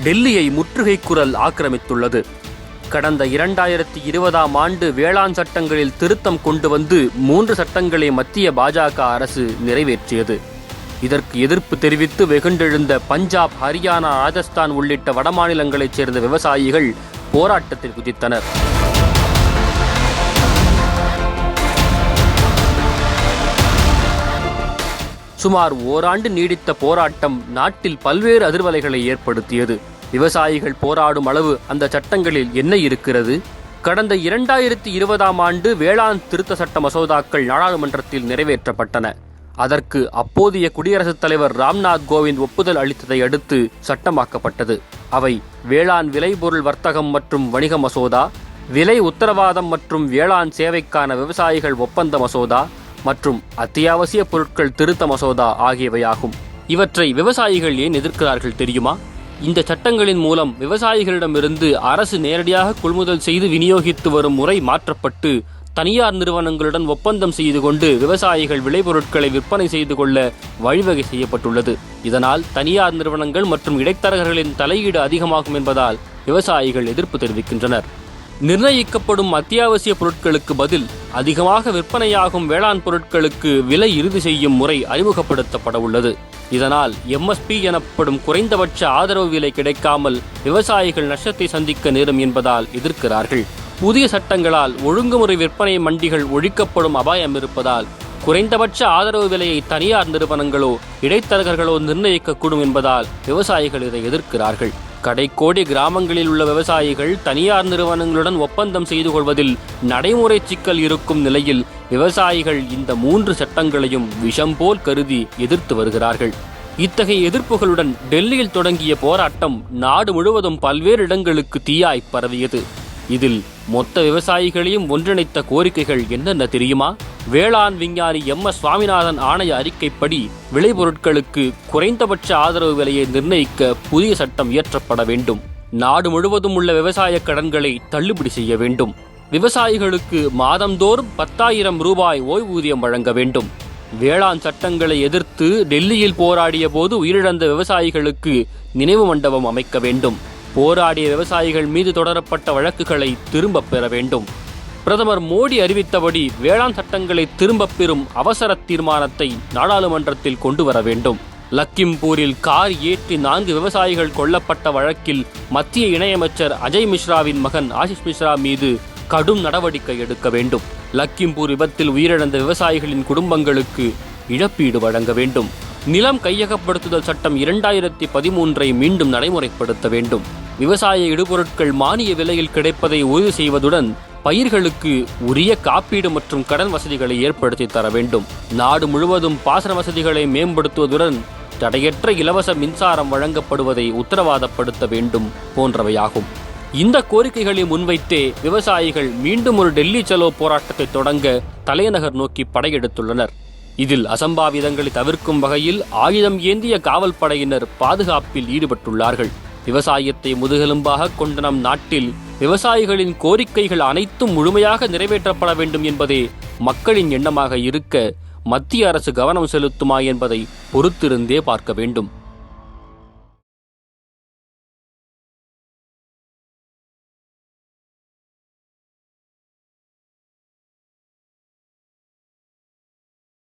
டெல்லியை முற்றுகை குரல் ஆக்கிரமித்துள்ளது. கடந்த 2020ஆம் ஆண்டு வேளாண் சட்டங்களில் திருத்தம் கொண்டு வந்து 3 சட்டங்களை மத்திய பாஜக அரசு நிறைவேற்றியது. இதற்கு எதிர்ப்பு தெரிவித்து வெகுண்டெழுந்த பஞ்சாப், ஹரியானா, ராஜஸ்தான் உள்ளிட்ட வடமாநிலங்களைச் சேர்ந்த விவசாயிகள் போராட்டத்தில் குதித்தனர். சுமார் ஓராண்டு நீடித்த போராட்டம் நாட்டில் பல்வேறு அதிர்வலைகளை ஏற்படுத்தியது. விவசாயிகள் போராடும் அளவு அந்த சட்டங்களில் என்ன இருக்கிறது? கடந்த 2020ஆம் ஆண்டு வேளாண் திருத்த சட்ட மசோதாக்கள் நாடாளுமன்றத்தில் நிறைவேற்றப்பட்டன. அதற்கு அப்போதைய குடியரசுத் தலைவர் ராம்நாத் கோவிந்த் ஒப்புதல் அளித்ததை அடுத்து சட்டமாக்கப்பட்டது. அவை வேளாண் விளைபொருள் வர்த்தகம் மற்றும் வணிக மசோதா, விலை உத்தரவாதம் மற்றும் வேளாண் சேவைக்கான விவசாயிகள் ஒப்பந்த மசோதா மற்றும் அத்தியாவசிய பொருட்கள் திருத்த மசோதா ஆகியவையாகும். இவற்றை விவசாயிகள் ஏன் எதிர்க்கிறார்கள் தெரியுமா? இந்த சட்டங்களின் மூலம் விவசாயிகளிடமிருந்து அரசு நேரடியாக கொள்முதல் செய்து விநியோகித்து வரும் முறை மாற்றப்பட்டு தனியார் நிறுவனங்களுடன் ஒப்பந்தம் செய்து கொண்டு விவசாயிகள் விளைபொருட்களை விற்பனை செய்து கொள்ள வழிவகை செய்யப்பட்டுள்ளது. இதனால் தனியார் நிறுவனங்கள் மற்றும் இடைத்தரகர்களின் தலையீடு அதிகமாகும் என்பதால் விவசாயிகள் எதிர்ப்பு தெரிவிக்கின்றனர். நிர்ணயிக்கப்படும் அத்தியாவசிய பொருட்களுக்கு பதில் அதிகமாக விற்பனையாகும் வேளாண் பொருட்களுக்கு விலை இறுதி செய்யும் முறை அறிமுகப்படுத்தப்பட உள்ளது. இதனால் MSP எனப்படும் குறைந்தபட்ச ஆதரவு விலை கிடைக்காமல் விவசாயிகள் நஷ்டத்தை சந்திக்க நேரும் என்பதால் எதிர்க்கிறார்கள். புதிய சட்டங்களால் ஒழுங்குமுறை விற்பனை மண்டிகள் ஒழிக்கப்படும் அபாயம் இருப்பதால் குறைந்தபட்ச ஆதரவு விலையை தனியார் நிறுவனங்களோ இடைத்தரகர்களோ நிர்ணயிக்கக்கூடும் என்பதால் விவசாயிகள் இதை எதிர்க்கிறார்கள். கடைக்கோடி கிராமங்களில் உள்ள விவசாயிகள் தனியார் நிறுவனங்களுடன் ஒப்பந்தம் செய்து கொள்வதில் நடைமுறை சிக்கல் இருக்கும் நிலையில் விவசாயிகள் இந்த 3 சட்டங்களையும் விஷம் போல் கருதி எதிர்த்து வருகிறார்கள். இத்தகைய எதிர்ப்புகளுடன் டெல்லியில் தொடங்கிய போராட்டம் நாடு முழுவதும் பல்வேறு இடங்களுக்கு தீயாய் பரவியது. இதில் மொத்த விவசாயிகளையும் ஒன்றிணைத்த கோரிக்கைகள் என்னென்ன தெரியுமா? வேளாண் விஞ்ஞானி MS சுவாமிநாதன் ஆணைய அறிக்கைப்படி விளைபொருட்களுக்கு குறைந்தபட்ச ஆதரவு விலையை நிர்ணயிக்க புதிய சட்டம் இயற்றப்பட வேண்டும். நாடு முழுவதும் உள்ள விவசாய கடன்களை தள்ளுபடி செய்ய வேண்டும். விவசாயிகளுக்கு மாதந்தோறும் 10,000 ரூபாய் ஓய்வூதியம் வழங்க வேண்டும். வேளாண் சட்டங்களை எதிர்த்து டெல்லியில் போராடிய போது உயிரிழந்த விவசாயிகளுக்கு நினைவு மண்டபம் அமைக்க வேண்டும். போராடிய விவசாயிகள் மீது தொடரப்பட்ட வழக்குகளை திரும்பப் பெற வேண்டும். பிரதமர் மோடி அறிவித்தபடி வேளாண் சட்டங்களை திரும்பப் பெறும் அவசர தீர்மானத்தை நாடாளுமன்றத்தில் கொண்டு வர வேண்டும். லக்கிம்பூரில் கார் ஏற்றி 4 விவசாயிகள் கொல்லப்பட்ட வழக்கில் மத்திய இணையமைச்சர் அஜய் மிஸ்ராவின் மகன் ஆஷிஷ் மிஸ்ரா மீது கடும் நடவடிக்கை எடுக்க வேண்டும். லக்கிம்பூர் விபத்தில் உயிரிழந்த விவசாயிகளின் குடும்பங்களுக்கு இழப்பீடு வழங்க வேண்டும். நிலம் கையகப்படுத்துதல் சட்டம் 2013ஐ மீண்டும் நடைமுறைப்படுத்த வேண்டும். விவசாய இடுபொருட்கள் மானிய விலையில் கிடைப்பதை உறுதி செய்வதுடன் பயிர்களுக்கு உரிய காப்பீடு மற்றும் கடன் வசதிகளை ஏற்படுத்தி தர வேண்டும். நாடு முழுவதும் பாசன வசதிகளை மேம்படுத்துவதுடன் தடையற்ற இலவச மின்சாரம் வழங்கப்படுவதை உத்தரவாதப்படுத்த வேண்டும் போன்றவையாகும். இந்த கோரிக்கைகளை முன்வைத்தே விவசாயிகள் மீண்டும் ஒரு டெல்லி சலோ போராட்டத்தை தொடங்க தலைநகர் நோக்கி படையெடுத்துள்ளனர். இதில் அசம்பாவிதங்களை தவிர்க்கும் வகையில் ஆயுதம் ஏந்திய காவல் படையினர் பாதுகாப்பில் ஈடுபட்டுள்ளார்கள். விவசாயத்தை முதுகெலும்பாக கொண்ட நம் நாட்டில் விவசாயிகளின் கோரிக்கைகள் அனைத்தும் முழுமையாக நிறைவேற்றப்பட வேண்டும் என்பதே மக்களின் எண்ணமாக இருக்க மத்திய அரசு கவனம் செலுத்துமா என்பதை பொறுத்திருந்தே பார்க்க வேண்டும்.